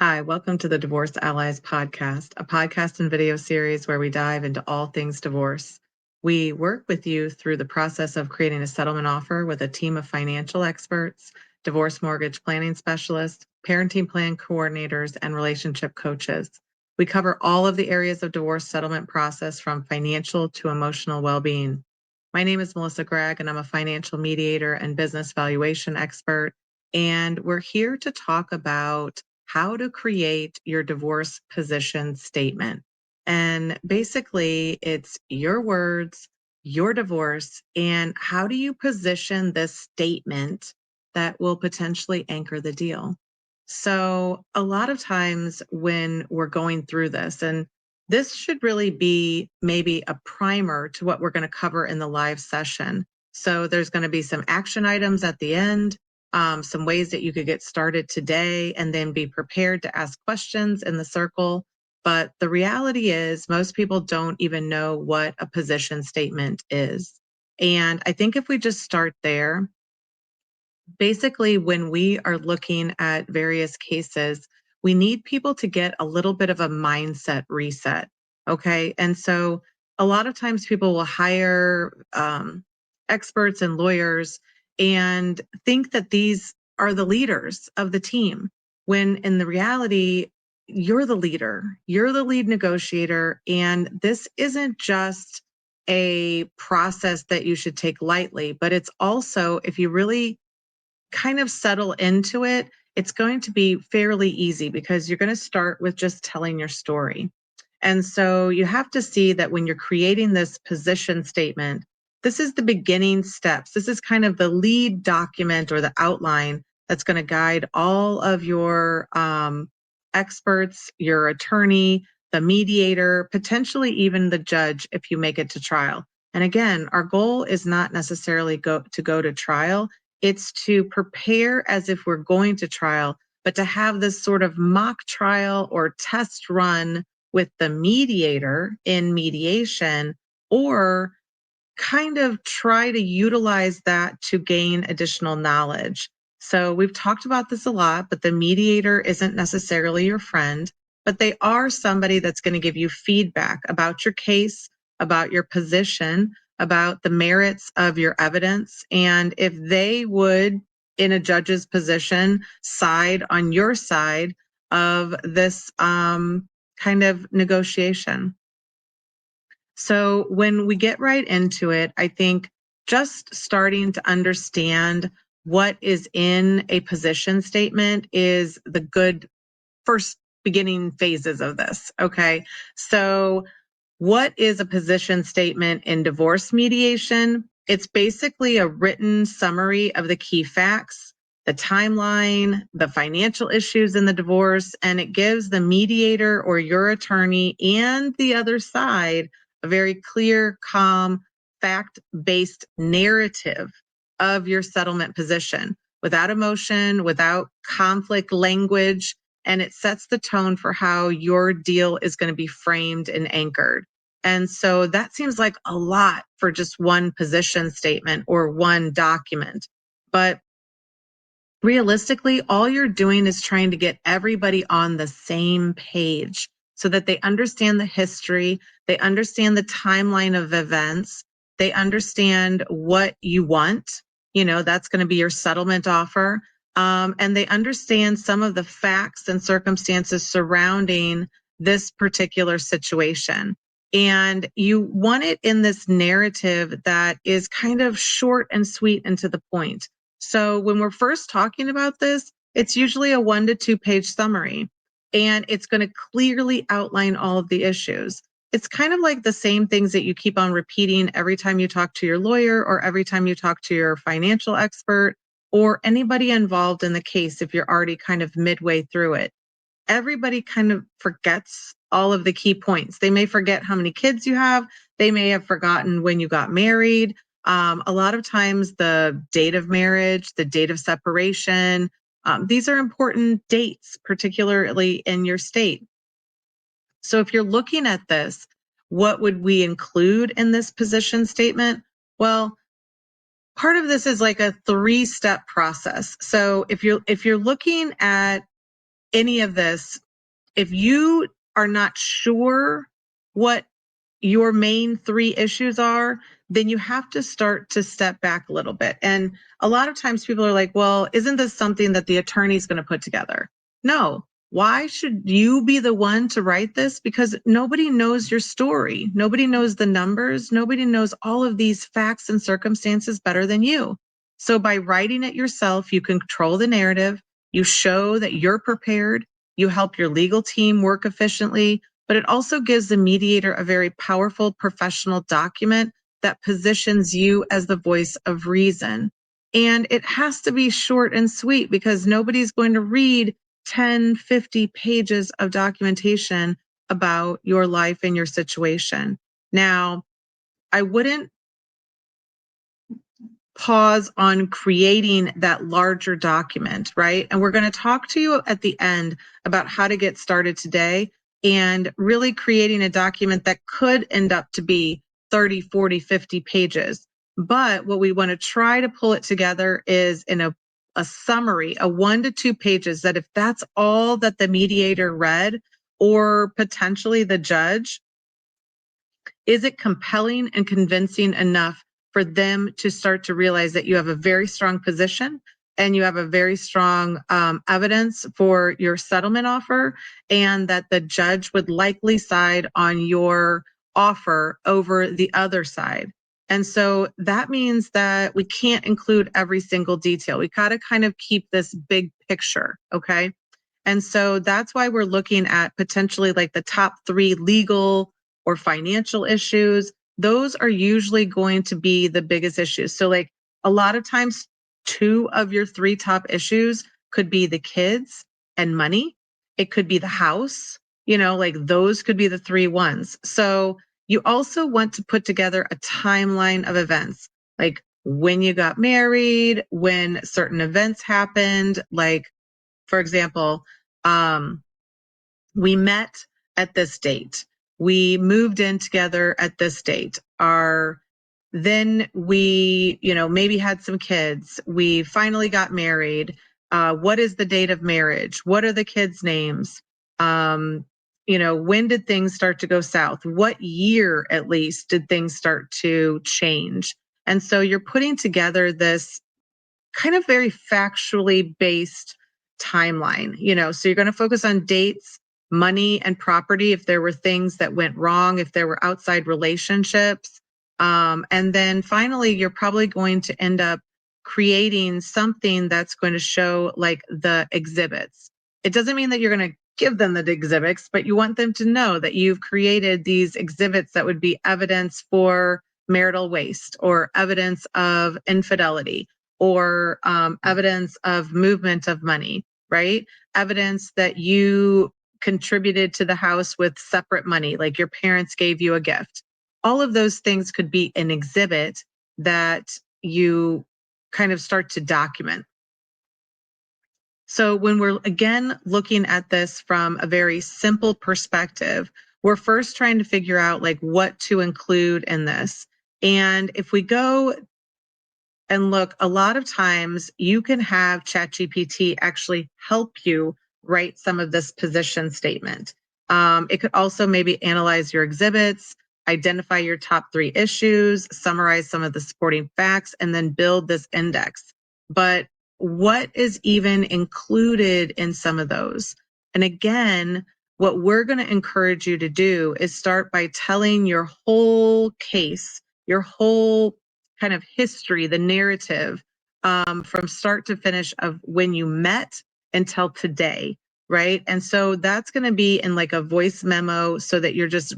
Hi, welcome to the Divorce Allies podcast, a podcast and video series where we dive into all things divorce. We work with you through the process of creating a settlement offer with a team of financial experts, divorce mortgage planning specialists, parenting plan coordinators, and relationship coaches. We cover all of the areas of divorce settlement process from financial to emotional well-being. My name is Melissa Gragg, and I'm a financial mediator and business valuation expert. And we're here to talk about how to create your divorce position statement. And basically, it's your words, your divorce, and how do you position this statement that will potentially anchor the deal? So, a lot of times when we're going through this, and this should really be maybe a primer to what we're going to cover in the live session. So, there's going to be some action items at the end, some ways that you could get started today, and then be prepared to ask questions in the circle. But the reality is, most people don't even know what a position statement is. And I think if we just start there, basically, when we are looking at various cases, we need people to get a little bit of a mindset reset. Okay. And so a lot of times people will hire experts and lawyers and think that these are the leaders of the team, when in the reality, you're the leader, you're the lead negotiator. And this isn't just a process that you should take lightly, but it's also, if you really kind of settle into it, it's going to be fairly easy because you're going to start with just telling your story. And so you have to see that when you're creating this position statement, this is the beginning steps. This is kind of the lead document or the outline that's going to guide all of your experts, your attorney, the mediator, potentially even the judge if you make it to trial. And again, our goal is not necessarily go to trial. It's to prepare as if we're going to trial, but to have this sort of mock trial or test run with the mediator in mediation, or kind of try to utilize that to gain additional knowledge. So we've talked about this a lot, but the mediator isn't necessarily your friend, but they are somebody that's going to give you feedback about your case, about your position, about the merits of your evidence. And if they would, in a judge's position, side on your side of this kind of negotiation. So when we get right into it, I think just starting to understand what is in a position statement is the good first beginning phases of this. Okay. So what is a position statement in divorce mediation? It's basically a written summary of the key facts, the timeline, the financial issues in the divorce, and it gives the mediator or your attorney and the other side a very clear, calm, fact-based narrative of your settlement position without emotion, without conflict language, and it sets the tone for how your deal is going to be framed and anchored. And so that seems like a lot for just one position statement or one document. But realistically, all you're doing is trying to get everybody on the same page so that they understand the history, they understand the timeline of events, they understand what you want. That's going to be your settlement offer. And they understand some of the facts and circumstances surrounding this particular situation. And you want it in this narrative that is kind of short and sweet and to the point. So when we're first talking about this, it's usually a 1 to 2 page summary, and it's going to clearly outline all of the issues. It's kind of like the same things that you keep on repeating every time you talk to your lawyer or every time you talk to your financial expert or anybody involved in the case if you're already kind of midway through it. Everybody kind of forgets all of the key points. They may forget how many kids you have. They may have forgotten when you got married. A lot of times the date of marriage, the date of separation, these are important dates, particularly in your state. So if you're looking at this, what would we include in this position statement? Well, part of this is like a 3-step process. So if you're looking at any of this, if you are not sure what your main three issues are, then you have to start to step back a little bit. And a lot of times people are like, well, isn't this something that the attorney's going to put together? No. Why should you be the one to write this? Because nobody knows your story. Nobody knows the numbers. Nobody knows all of these facts and circumstances better than you. So by writing it yourself, you control the narrative. You show that you're prepared. You help your legal team work efficiently, but it also gives the mediator a very powerful professional document that positions you as the voice of reason. And it has to be short and sweet because nobody's going to read 10, 50 pages of documentation about your life and your situation. Now, I wouldn't pause on creating that larger document, right? And we're going to talk to you at the end about how to get started today and really creating a document that could end up to be 30, 40, 50 pages. But what we want to try to pull it together is in a summary, a 1 to 2 pages, that if that's all that the mediator read or potentially the judge, is it compelling and convincing enough for them to start to realize that you have a very strong position and you have a very strong evidence for your settlement offer, and that the judge would likely side on your offer over the other side? And so that means that we can't include every single detail. We got to kind of keep this big picture, okay? And so that's why we're looking at potentially like the top 3 legal or financial issues. Those are usually going to be the biggest issues. So like a lot of times 2 of your 3 top issues could be the kids and money. It could be the house, like those could be the 3 ones. So you also want to put together a timeline of events, like when you got married, when certain events happened, like for example, we met at this date. We moved in together at this date. Then we, maybe had some kids. We finally got married. What is the date of marriage? What are the kids' names? When did things start to go south? What year at least did things start to change? And so you're putting together this kind of very factually based timeline, so you're going to focus on dates, money, and property if there were things that went wrong, if there were outside relationships. And then finally, you're probably going to end up creating something that's going to show like the exhibits. It doesn't mean that you're going to give them the exhibits, but you want them to know that you've created these exhibits that would be evidence for marital waste or evidence of infidelity or evidence of movement of money, right? Evidence that you contributed to the house with separate money, like your parents gave you a gift. All of those things could be an exhibit that you kind of start to document. So when we're again looking at this from a very simple perspective, we're first trying to figure out like what to include in this. And if we go and look, a lot of times you can have ChatGPT actually help you write some of this position statement. It could also maybe analyze your exhibits, identify your top 3 issues, summarize some of the supporting facts, and then build this index. But what is even included in some of those? And again, what we're going to encourage you to do is start by telling your whole case, your whole kind of history, the narrative, from start to finish of when you met until today, right? And so that's going to be in like a voice memo, so that you're just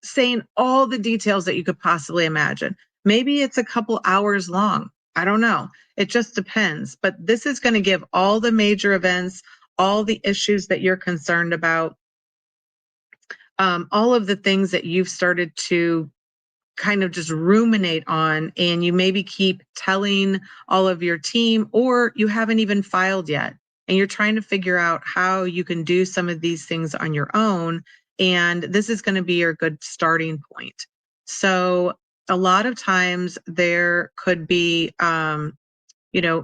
saying all the details that you could possibly imagine. Maybe it's a couple hours long. I don't know. It just depends. But this is going to give all the major events, all the issues that you're concerned about, all of the things that you've started to kind of just ruminate on, and you maybe keep telling all of your team, or you haven't even filed yet and you're trying to figure out how you can do some of these things on your own. And this is going to be your good starting point. So a lot of times there could be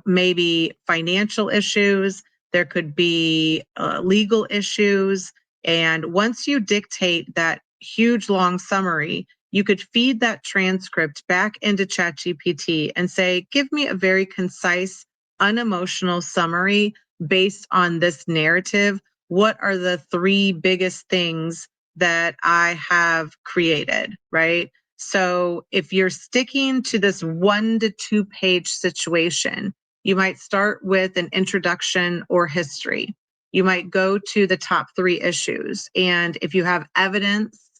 maybe financial issues. there could be legal issues. And once you dictate that huge long summary, you could feed that transcript back into ChatGPT and say, give me a very concise, unemotional summary based on this narrative. What are the three biggest things that I have created, right? So if you're sticking to this 1 to 2 page situation, you might start with an introduction or history. You might go to the top 3 issues. And if you have evidence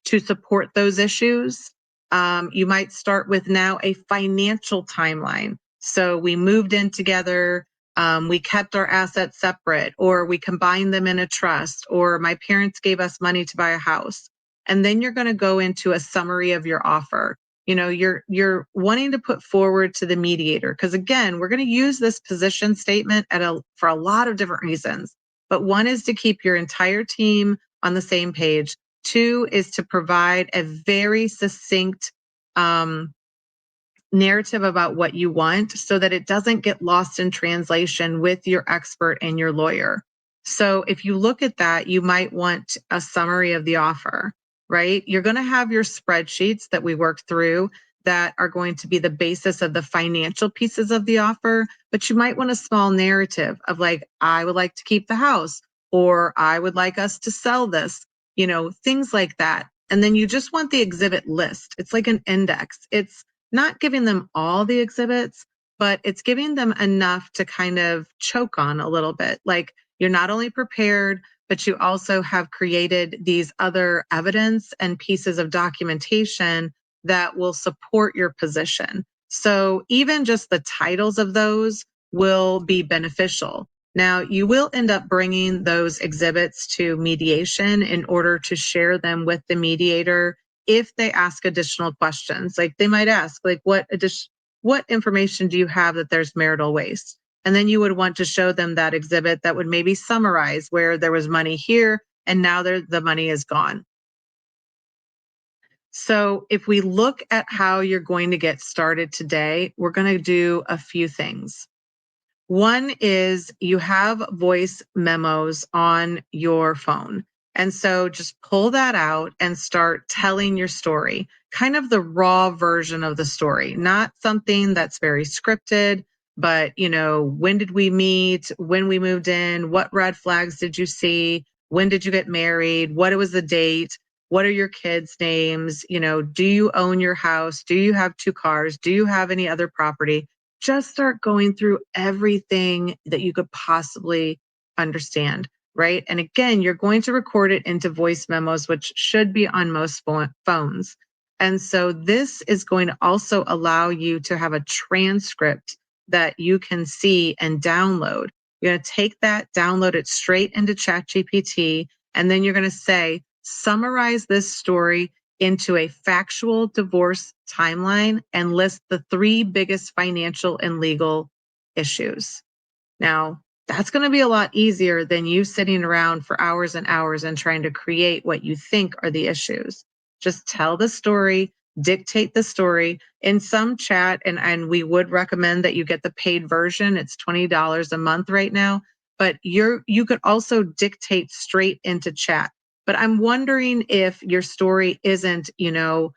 to support those issues, you might start with now a financial timeline. So we moved in together, we kept our assets separate, or we combined them in a trust, or my parents gave us money to buy a house. And then you're going to go into a summary of your offer. You know, you're wanting to put forward to the mediator, because again, we're going to use this position statement for a lot of different reasons. But one is to keep your entire team on the same page. 2 is to provide a very succinct narrative about what you want so that it doesn't get lost in translation with your expert and your lawyer. So if you look at that, you might want a summary of the offer, right? You're going to have your spreadsheets that we work through that are going to be the basis of the financial pieces of the offer, but you might want a small narrative of like, I would like to keep the house, or I would like us to sell this, you know, things like that. And then you just want the exhibit list. It's like an index. It's not giving them all the exhibits, but it's giving them enough to kind of choke on a little bit. Like you're not only prepared, but you also have created these other evidence and pieces of documentation that will support your position. So even just the titles of those will be beneficial. Now, you will end up bringing those exhibits to mediation in order to share them with the mediator if they ask additional questions. Like they might ask, like, what information do you have that there's marital waste? And then you would want to show them that exhibit that would maybe summarize where there was money here and now the money is gone. So if we look at how you're going to get started today, we're going to do a few things. One is you have voice memos on your phone. And so just pull that out and start telling your story, kind of the raw version of the story, not something that's very scripted, but, you know, when did we meet? When we moved in? What red flags did you see? When did you get married? What was the date? What are your kids' names? You know, do you own your house? Do you have 2 cars? Do you have any other property? Just start going through everything that you could possibly understand, right? And again, you're going to record it into voice memos, which should be on most phones. And so this is going to also allow you to have a transcript that you can see and download. You're going to take that, download it straight into ChatGPT, and then you're going to say, summarize this story into a factual divorce timeline and list the 3 biggest financial and legal issues. Now, that's going to be a lot easier than you sitting around for hours and hours and trying to create what you think are the issues. Just tell the story, dictate the story. In some chat, and we would recommend that you get the paid version. It's $20 a month right now, but you could also dictate straight into chat. But I'm wondering if your story isn't, you know,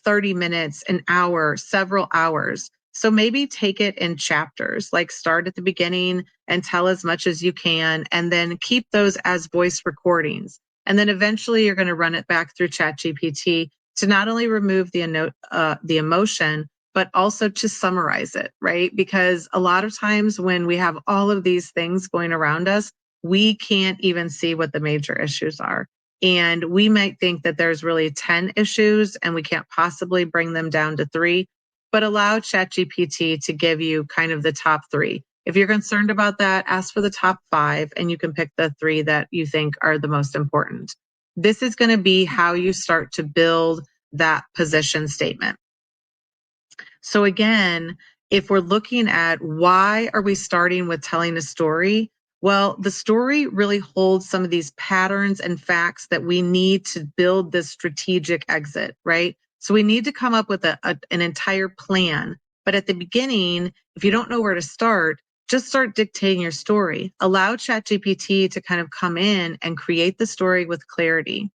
30 minutes, an hour, several hours. So maybe take it in chapters, like start at the beginning and tell as much as you can, and then keep those as voice recordings. And then eventually you're going to run it back through ChatGPT to not only remove the emotion, but also to summarize it, right? Because a lot of times when we have all of these things going around us, we can't even see what the major issues are. And we might think that there's really 10 issues and we can't possibly bring them down to 3, but allow ChatGPT to give you kind of the top 3. If you're concerned about that, ask for the top 5 and you can pick the 3 that you think are the most important. This is going to be how you start to build that position statement. So again, if we're looking at why are we starting with telling a story? Well, the story really holds some of these patterns and facts that we need to build this strategic exit, right? So we need to come up with an entire plan. But at the beginning, if you don't know where to start, just start dictating your story. Allow ChatGPT to kind of come in and create the story with clarity.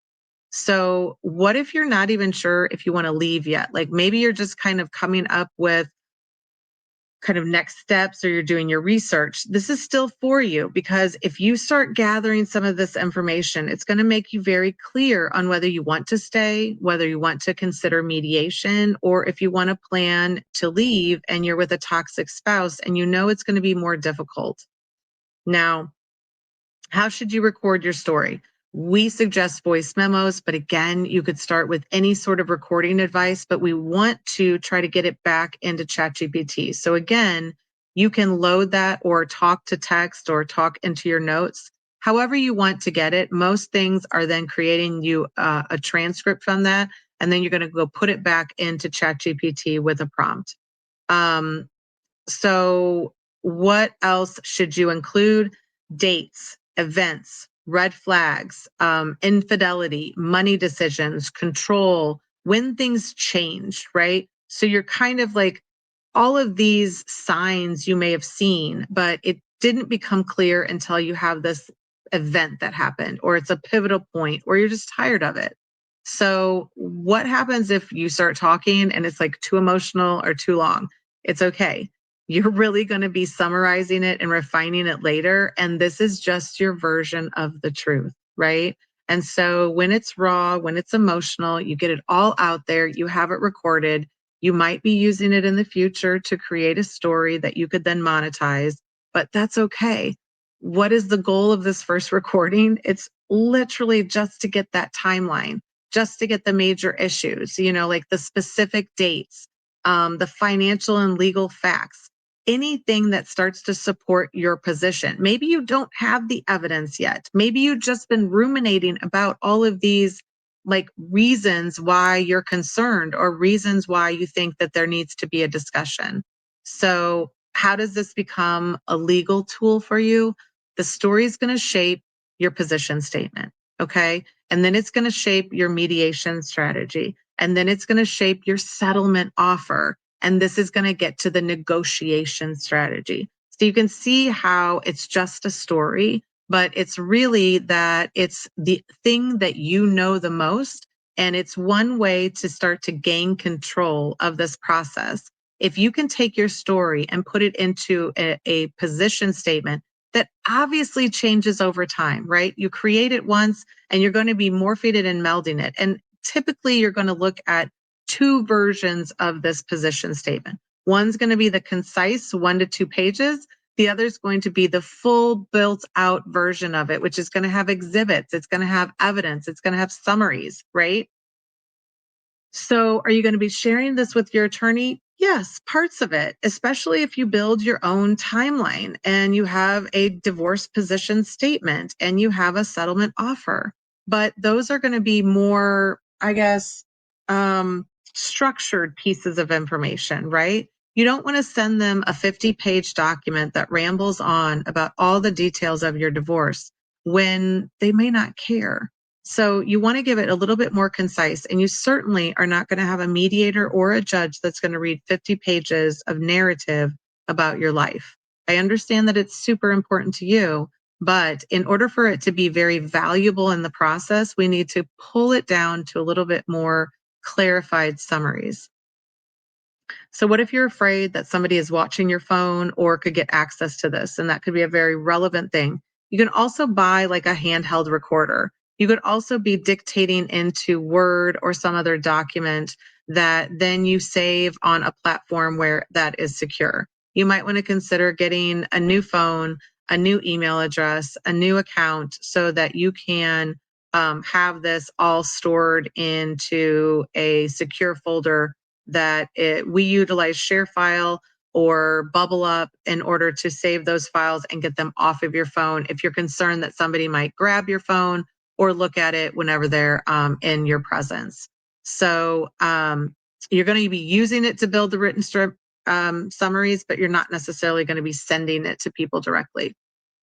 So, what if you're not even sure if you want to leave yet? Like maybe you're just kind of coming up with kind of next steps or you're doing your research. This is still for you because if you start gathering some of this information, it's going to make you very clear on whether you want to stay, whether you want to consider mediation, or if you want to plan to leave and you're with a toxic spouse and you know it's going to be more difficult. Now, how should you record your story? We suggest voice memos, but again, you could start with any sort of recording advice, but we want to try to get it back into ChatGPT. So again, you can load that or talk to text or talk into your notes, however you want to get it. Most things are then creating you a transcript from that, and then you're going to go put it back into ChatGPT with a prompt. Um, so, what else should you include? Dates, events, red flags, infidelity, money decisions, control, when things change, right? So, you're kind of like all of these signs you may have seen, but it didn't become clear until you have this event that happened, or it's a pivotal point, or you're just tired of it. So, what happens if you start talking and it's like too emotional or too long? It's okay. You're really going to be summarizing it and refining it later. And this is just your version of the truth, right? And so when it's raw, when it's emotional, you get it all out there, you have it recorded. You might be using it in the future to create a story that you could then monetize, but that's okay. What is the goal of this first recording? It's literally just to get that timeline, just to get the major issues, like the specific dates, the financial and legal facts, anything that starts to support your position. Maybe you don't have the evidence yet. Maybe you've just been ruminating about all of these like reasons why you're concerned or reasons why you think that there needs to be a discussion. So, how does this become a legal tool for you? The story is going to shape your position statement. Okay. And then it's going to shape your mediation strategy. And then it's going to shape your settlement offer. And this is going to get to the negotiation strategy. So you can see how it's just a story, but it's really that it's the thing that you know the most. And it's one way to start to gain control of this process. If you can take your story and put it into a position statement that obviously changes over time, right? You create it once and you're going to be morphing it and melding it. And typically you're going to look at two versions of this position statement. One's going to be the concise 1 to 2 pages. The other is going to be the full built out version of it, which is going to have exhibits. It's going to have evidence. It's going to have summaries, right? So, are you going to be sharing this with your attorney? Yes, parts of it, especially if you build your own timeline and you have a divorce position statement and you have a settlement offer. But those are going to be more, I guess, structured pieces of information, right? You don't want to send them a 50-page document that rambles on about all the details of your divorce when they may not care. So you want to give it a little bit more concise, and you certainly are not going to have a mediator or a judge that's going to read 50 pages of narrative about your life. I understand that it's super important to you, but in order for it to be very valuable in the process, we need to pull it down to a little bit more clarified summaries. So what if you're afraid that somebody is watching your phone or could get access to this? And that could be a very relevant thing. You can also buy like a handheld recorder. You could also be dictating into Word or some other document that then you save on a platform where that is secure. You might want to consider getting a new phone, a new email address, a new account so that you can have this all stored into a secure folder that we utilize ShareFile or Bubble Up in order to save those files and get them off of your phone if you're concerned that somebody might grab your phone or look at it whenever they're in your presence. So you're going to be using it to build the written summaries, but you're not necessarily going to be sending it to people directly.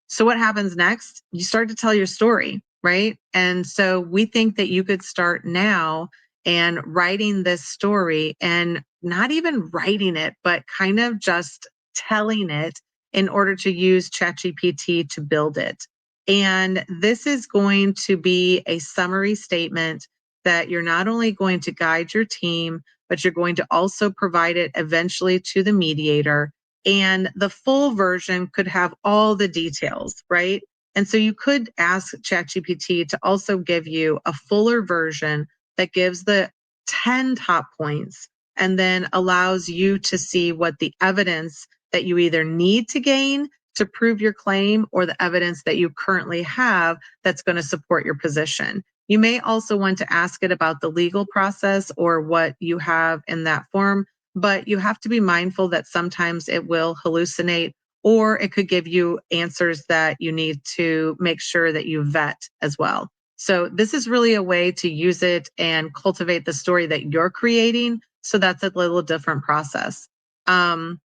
So what happens next? You start to tell your story, right? And so we think that you could start now and writing this story and not even writing it, but kind of just telling it in order to use ChatGPT to build it. And this is going to be a summary statement that you're not only going to guide your team, but you're going to also provide it eventually to the mediator. And the full version could have all the details, right? And so you could ask ChatGPT to also give you a fuller version that gives the 10 top points and then allows you to see what the evidence that you either need to gain to prove your claim or the evidence that you currently have that's going to support your position. You may also want to ask it about the legal process or what you have in that form, but you have to be mindful that sometimes it will hallucinate or it could give you answers that you need to make sure that you vet as well. So this is really a way to use it and cultivate the story that you're creating. So that's a little different process. Um,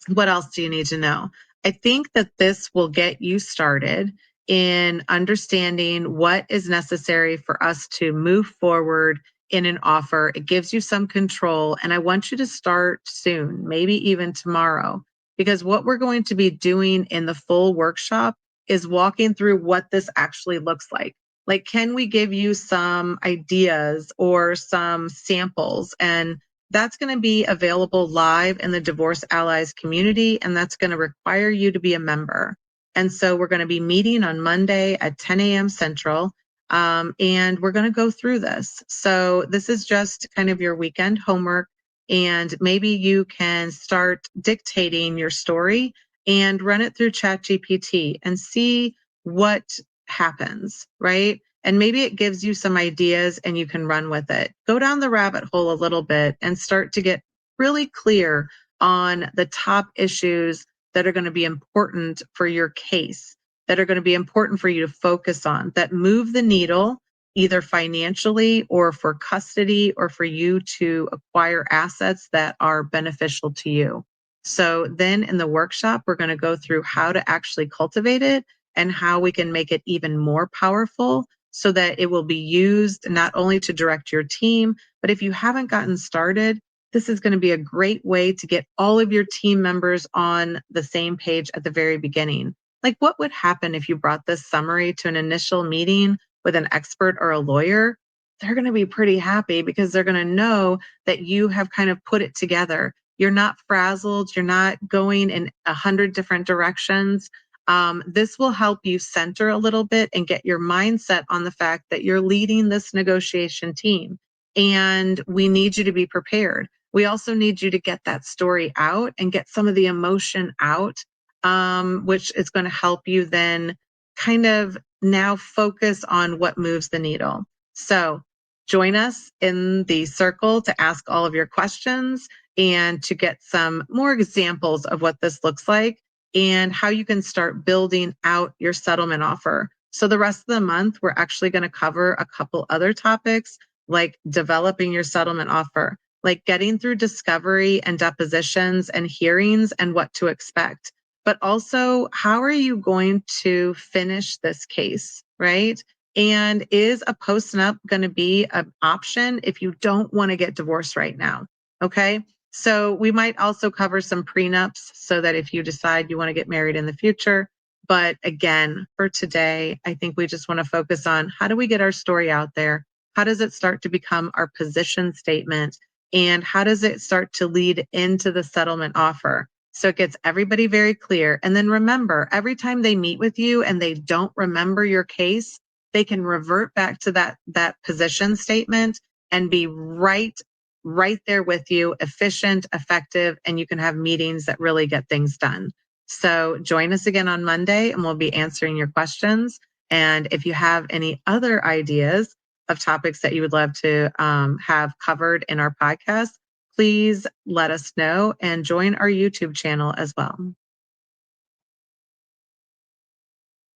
what else do you need to know? I think that this will get you started in understanding what is necessary for us to move forward in an offer. It gives you some control, and I want you to start soon, maybe even tomorrow, because what we're going to be doing in the full workshop is walking through what this actually looks like. Like, can we give you some ideas or some samples? And that's going to be available live in the Divorce Allies community, and that's going to require you to be a member. And so we're going to be meeting on Monday at 10 a.m. Central, and we're going to go through this. So this is just kind of your weekend homework, and maybe you can start dictating your story and run it through ChatGPT and see what happens, right? And maybe it gives you some ideas and you can run with it. Go down the rabbit hole a little bit and start to get really clear on the top issues that are going to be important for your case, that are going to be important for you to focus on, that move the needle either financially or for custody or for you to acquire assets that are beneficial to you. So then in the workshop, we're going to go through how to actually cultivate it and how we can make it even more powerful so that it will be used not only to direct your team, but if you haven't gotten started, this is going to be a great way to get all of your team members on the same page at the very beginning. Like, what would happen if you brought this summary to an initial meeting with an expert or a lawyer? They're going to be pretty happy because they're going to know that you have kind of put it together. You're not frazzled. You're not going in 100 different directions. This will help you center a little bit and get your mindset on the fact that you're leading this negotiation team and we need you to be prepared. We also need you to get that story out and get some of the emotion out, which is going to help you then kind of now focus on what moves the needle. So join us in the circle to ask all of your questions and to get some more examples of what this looks like and how you can start building out your settlement offer. So the rest of the month, we're actually going to cover a couple other topics like developing your settlement offer, like getting through discovery and depositions and hearings and what to expect. But also, how are you going to finish this case, right? And is a post-nup going to be an option if you don't want to get divorced right now? Okay. So we might also cover some prenups so that if you decide you want to get married in the future. But again, for today, I think we just want to focus on how do we get our story out there? How does it start to become our position statement? And how does it start to lead into the settlement offer? So it gets everybody very clear. And then remember, every time they meet with you and they don't remember your case, they can revert back to that position statement and be right there with you, efficient, effective, and you can have meetings that really get things done. So join us again on Monday and we'll be answering your questions. And if you have any other ideas of topics that you would love to have covered in our podcast, please let us know and join our YouTube channel as well.